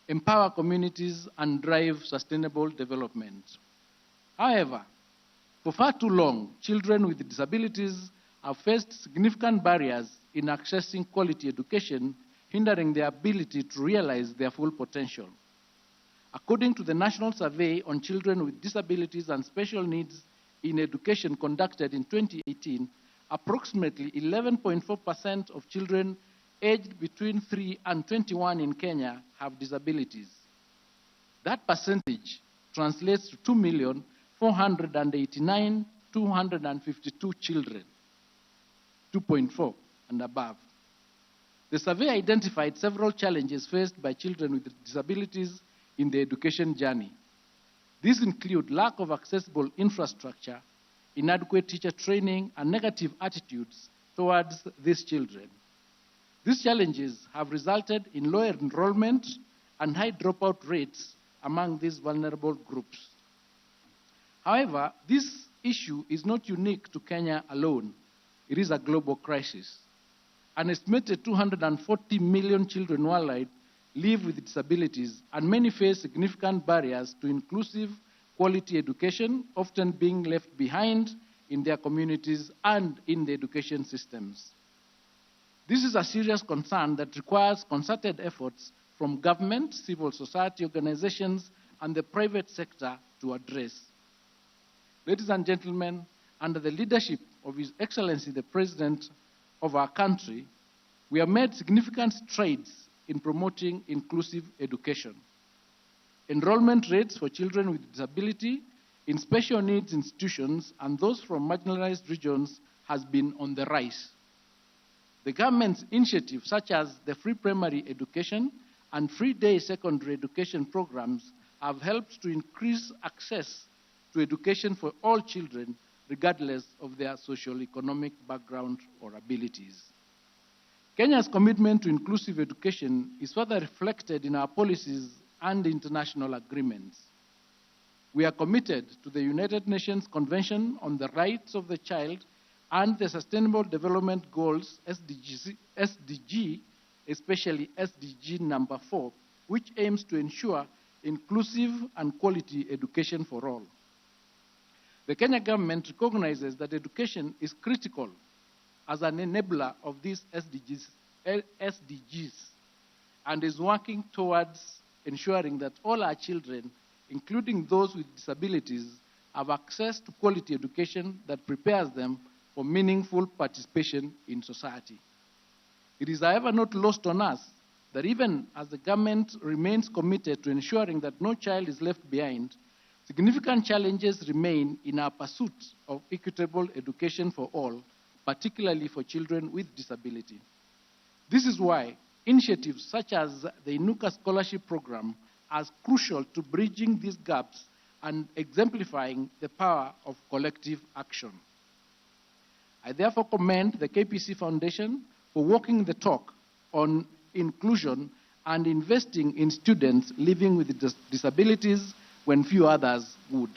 empower communities, and drive sustainable development. However, for far too long, children with disabilities have faced significant barriers in accessing quality education, hindering their ability to realize their full potential. According to the National Survey on Children with Disabilities and Special Needs in Education conducted in 2018, approximately 11.4% of children aged between 3 and 21 in Kenya have disabilities. That percentage translates to 2,489,252 children, 2.4 and above. The survey identified several challenges faced by children with disabilities in the education journey. These include lack of accessible infrastructure, inadequate teacher training, and negative attitudes towards these children. These challenges have resulted in lower enrollment and high dropout rates among these vulnerable groups. However, this issue is not unique to Kenya alone. It is a global crisis. An estimated 240 million children worldwide live with disabilities, and many face significant barriers to inclusive, quality education, often being left behind in their communities and in the education systems. This is a serious concern that requires concerted efforts from government, civil society organizations, and the private sector to address. Ladies and gentlemen, under the leadership of His Excellency the President of our country, we have made significant strides in promoting inclusive education. Enrollment rates for children with disability in special needs institutions and those from marginalized regions has been on the rise. The government's initiatives such as the free primary education and free day secondary education programs have helped to increase access to education for all children regardless of their socio-economic background or abilities. Kenya's commitment to inclusive education is further reflected in our policies and international agreements. We are committed to the United Nations Convention on the Rights of the Child and the Sustainable Development Goals, SDG, especially SDG number 4, which aims to ensure inclusive and quality education for all. The Kenya government recognizes that education is critical as an enabler of these SDGs and is working towards ensuring that all our children, including those with disabilities, have access to quality education that prepares them for meaningful participation in society. It is, however, not lost on us that even as the government remains committed to ensuring that no child is left behind, significant challenges remain in our pursuit of equitable education for all, particularly for children with disability. This is why initiatives such as the Inuka Scholarship Program are crucial to bridging these gaps and exemplifying the power of collective action. I therefore commend the KPC Foundation for walking the talk on inclusion and investing in students living with disabilities when few others would.